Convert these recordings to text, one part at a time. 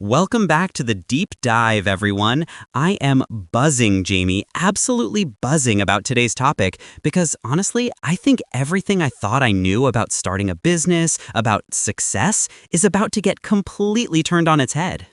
Welcome back to the deep dive, everyone. I am buzzing, Jamie, absolutely buzzing about today's topic because honestly, I think everything I thought I knew about starting a business, about success, is about to get completely turned on its head.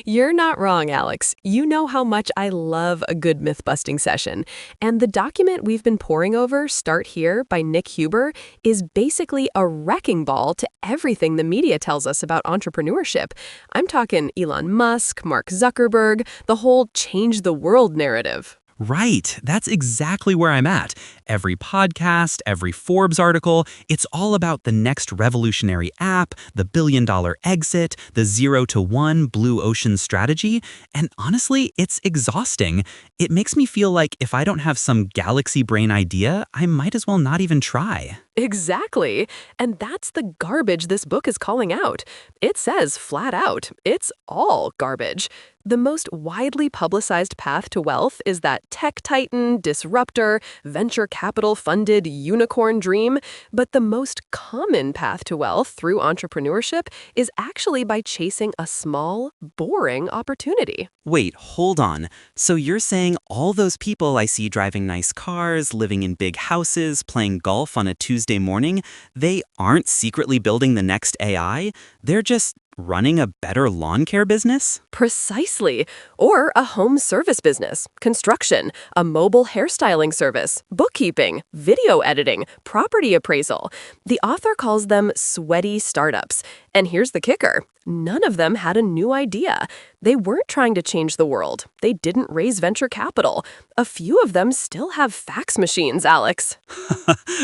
You're not wrong, Alex. You know how much I love a good myth-busting session. And the document we've been poring over, Start Here by Nick Huber, is basically a wrecking ball to everything the media tells us about entrepreneurship. I'm talking Elon Musk, Mark Zuckerberg, the whole change the world narrative. Right, that's exactly where I'm at. Every podcast, every Forbes article, it's all about the next revolutionary app, the billion-dollar exit, the 0 to 1 blue ocean strategy, and honestly, it's exhausting. It makes me feel like if I don't have some galaxy brain idea, I might as well not even try. Exactly. And that's the garbage this book is calling out. It says flat out, it's all garbage. The most widely publicized path to wealth is that tech titan, disruptor, venture capital funded unicorn dream. But the most common path to wealth through entrepreneurship is actually by chasing a small, boring opportunity. Wait, hold on. So you're saying all those people I see driving nice cars, living in big houses, playing golf on a Tuesday morning, they aren't secretly building the next AI? They're just running a better lawn care business? Precisely. Or a home service business, construction, a mobile hairstyling service, bookkeeping, video editing, property appraisal. The author calls them sweaty startups. And here's the kicker. None of them had a new idea. They weren't trying to change the world. They didn't raise venture capital. A few of them still have fax machines, Alex.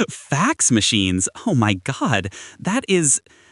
Fax machines? Oh my God.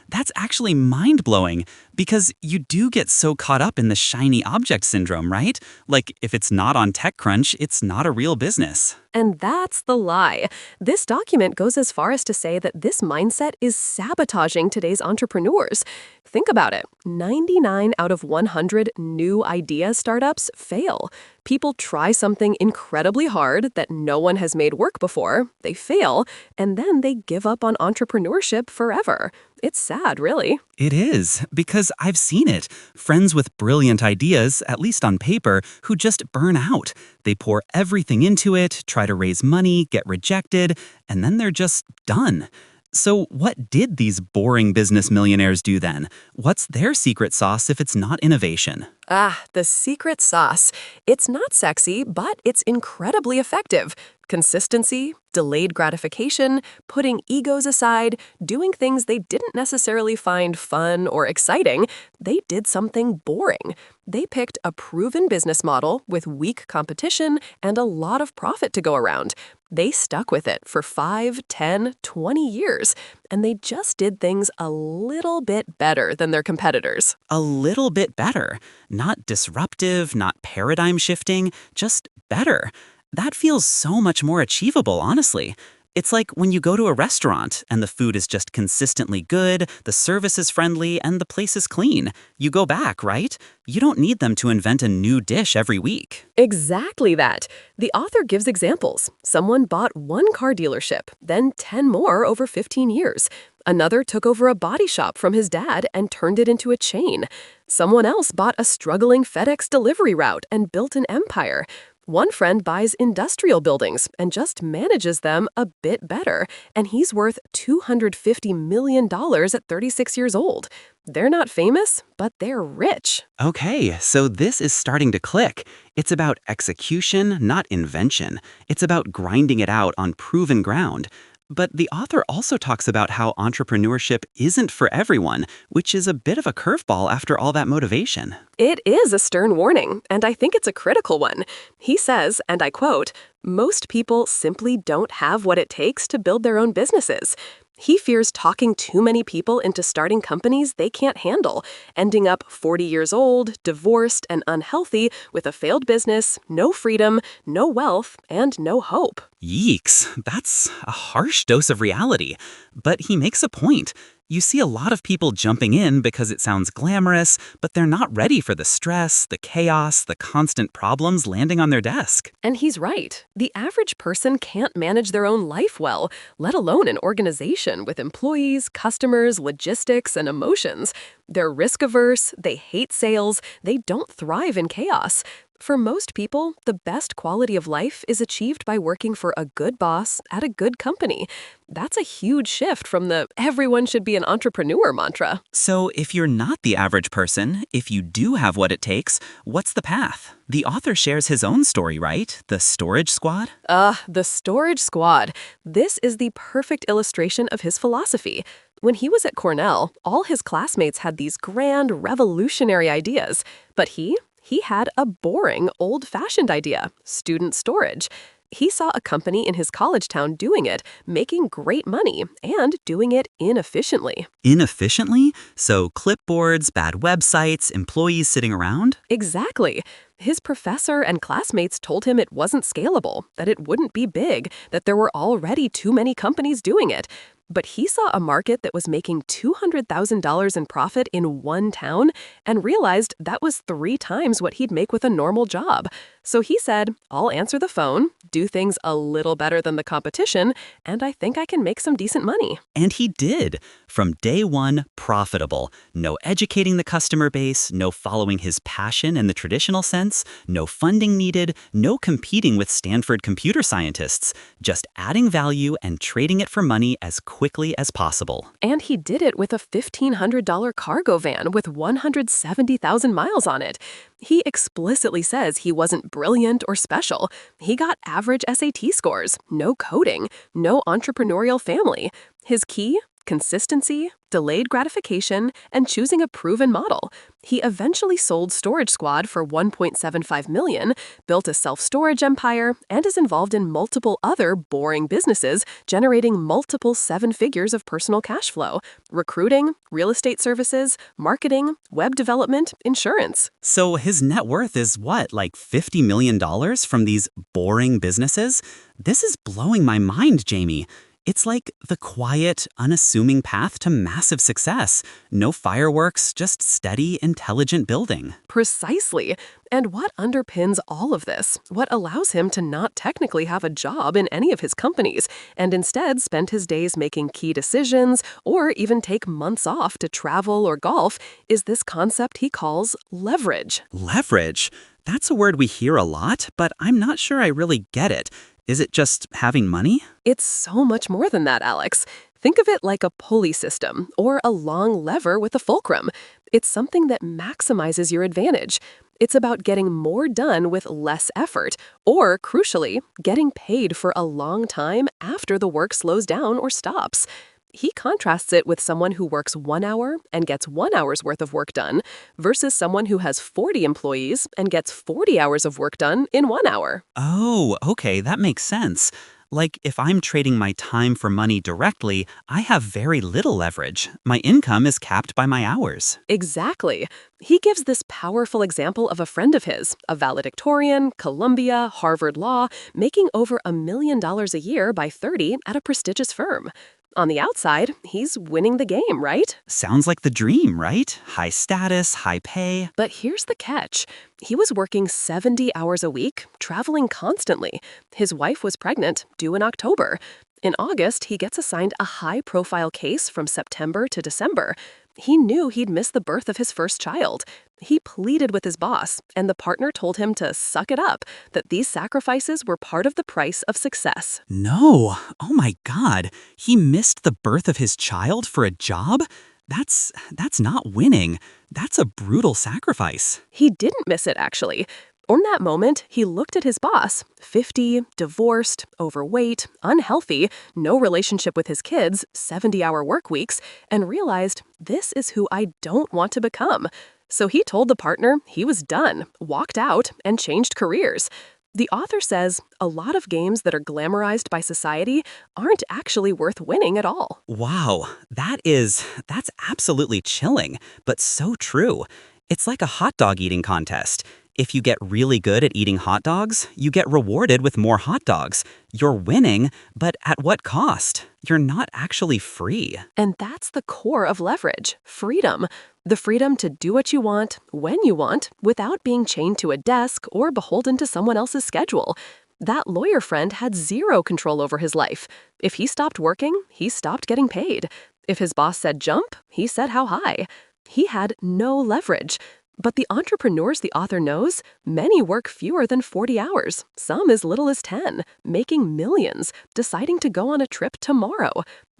That's actually mind-blowing because you do get so caught up in the shiny object syndrome, right? Like if it's not on TechCrunch, it's not a real business. And that's the lie. This document goes as far as to say that this mindset is sabotaging today's entrepreneurs. Think about it. 99 out of 100 new idea startups fail. People try something incredibly hard that no one has made work before, they fail, and then they give up on entrepreneurship forever. It's sad, really. It is, because I've seen it. Friends with brilliant ideas, at least on paper, who just burn out. They pour everything into it, try to raise money, get rejected, and then they're just done. So what did these boring business millionaires do then? What's their secret sauce if it's not innovation? The secret sauce. It's not sexy, but it's incredibly effective. Consistency, delayed gratification, putting egos aside, doing things they didn't necessarily find fun or exciting. They did something boring. They picked a proven business model with weak competition and a lot of profit to go around. They stuck with it for 5, 10, 20 years, and they just did things a little bit better than their competitors. A little bit better. Not disruptive, not paradigm shifting, just better. That feels so much more achievable, honestly. It's like when you go to a restaurant and the food is just consistently good, the service is friendly, and the place is clean. You go back, right? You don't need them to invent a new dish every week. Exactly that. The author gives examples. Someone bought one car dealership, then 10 more over 15 years. Another took over a body shop from his dad and turned it into a chain. Someone else bought a struggling FedEx delivery route and built an empire. One friend buys industrial buildings and just manages them a bit better, and he's worth $250 million at 36 years old. They're not famous, but they're rich. Okay, so this is starting to click. It's about execution, not invention. It's about grinding it out on proven ground. But the author also talks about how entrepreneurship isn't for everyone, which is a bit of a curveball after all that motivation. It is a stern warning, and I think it's a critical one. He says, and I quote, "Most people simply don't have what it takes to build their own businesses." He fears talking too many people into starting companies they can't handle, ending up 40 years old, divorced, and unhealthy with a failed business, no freedom, no wealth, and no hope. Yeeks, that's a harsh dose of reality. But he makes a point. You see a lot of people jumping in because it sounds glamorous, but they're not ready for the stress, the chaos, the constant problems landing on their desk. And he's right. The average person can't manage their own life well, let alone an organization with employees, customers, logistics, and emotions. They're risk averse, they hate sales, they don't thrive in chaos. For most people, the best quality of life is achieved by working for a good boss at a good company. That's a huge shift from the everyone should be an entrepreneur mantra. So, if you're not the average person, if you do have what it takes, what's the path? The author shares his own story, right? The storage squad? The storage squad. This is the perfect illustration of his philosophy. When he was at Cornell, all his classmates had these grand, revolutionary ideas. But he had a boring, old-fashioned idea, student storage. He saw a company in his college town doing it, making great money, and doing it inefficiently. Inefficiently? So, clipboards, bad websites, employees sitting around? Exactly. His professor and classmates told him it wasn't scalable, that it wouldn't be big, that there were already too many companies doing it. But he saw a market that was making $200,000 in profit in one town and realized that was 3 times what he'd make with a normal job. So he said, I'll answer the phone, do things a little better than the competition, and I think I can make some decent money. And he did. From day one, profitable. No educating the customer base, no following his passion in the traditional sense, no funding needed, no competing with Stanford computer scientists, just adding value and trading it for money as quickly as possible. And he did it with a $1,500 cargo van with 170,000 miles on it. He explicitly says he wasn't brilliant or special. He got average SAT scores, no coding, no entrepreneurial family. His key? Consistency, delayed gratification, and choosing a proven model. He eventually sold Storage Squad for $1.75 million, built a self-storage empire, and is involved in multiple other boring businesses, generating multiple 7 figures of personal cash flow: recruiting, real estate services, marketing, web development, insurance. So his net worth is what, like $50 million from these boring businesses? This is blowing my mind, Jamie. It's like the quiet, unassuming path to massive success. No fireworks, just steady, intelligent building. Precisely. And what underpins all of this? What allows him to not technically have a job in any of his companies, and instead spend his days making key decisions, or even take months off to travel or golf, is this concept he calls leverage. Leverage? That's a word we hear a lot, but I'm not sure I really get it. Is it just having money? It's so much more than that, Alex. Think of it like a pulley system or a long lever with a fulcrum. It's something that maximizes your advantage. It's about getting more done with less effort, or, crucially, getting paid for a long time after the work slows down or stops. He contrasts it with someone who works 1 hour and gets 1 hour's worth of work done versus someone who has 40 employees and gets 40 hours of work done in 1 hour. Oh, okay, that makes sense. Like, if I'm trading my time for money directly, I have very little leverage. My income is capped by my hours. Exactly. He gives this powerful example of a friend of his, a valedictorian, Columbia, Harvard Law, making over $1 million a year by 30 at a prestigious firm. On the outside, he's winning the game, right? Sounds like the dream, right? High status, high pay. But here's the catch. He was working 70 hours a week, traveling constantly. His wife was pregnant, due in October. In August, he gets assigned a high-profile case from September to December. He knew he'd missed the birth of his first child. He pleaded with his boss, and the partner told him to suck it up, that these sacrifices were part of the price of success. No. Oh my God. He missed the birth of his child for a job? That's not winning. That's a brutal sacrifice. He didn't miss it, actually. In that moment, he looked at his boss, 50, divorced, overweight, unhealthy, no relationship with his kids, 70-hour work weeks, and realized, this is who I don't want to become. So he told the partner he was done, walked out, and changed careers. The author says a lot of games that are glamorized by society aren't actually worth winning at all. Wow, that's absolutely chilling, but so true. It's like a hot dog eating contest. If you get really good at eating hot dogs, you get rewarded with more hot dogs. You're winning, but at what cost? You're not actually free. And that's the core of leverage, freedom. The freedom to do what you want, when you want, without being chained to a desk or beholden to someone else's schedule. That lawyer friend had zero control over his life. If he stopped working, he stopped getting paid. If his boss said jump, he said how high. He had no leverage. But the entrepreneurs the author knows, many work fewer than 40 hours, some as little as 10, making millions, deciding to go on a trip tomorrow.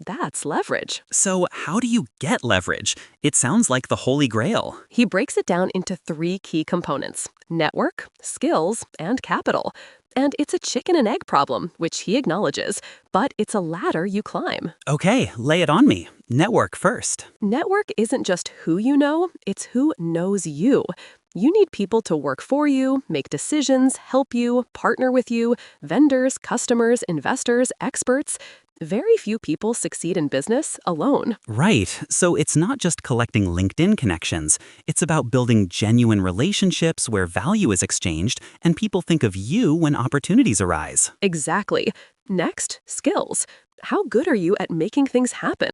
That's leverage. So, how do you get leverage? It sounds like the holy grail. He breaks it down into 3 key components: network, skills, and capital. And it's a chicken and egg problem, which he acknowledges, but it's a ladder you climb. Okay, lay it on me. Network first. Network isn't just who you know, it's who knows you. You need people to work for you, make decisions, help you, partner with you, vendors, customers, investors, experts. Very few people succeed in business alone. Right, so it's not just collecting LinkedIn connections. It's about building genuine relationships where value is exchanged and people think of you when opportunities arise. Exactly. Next, skills. How good are you at making things happen?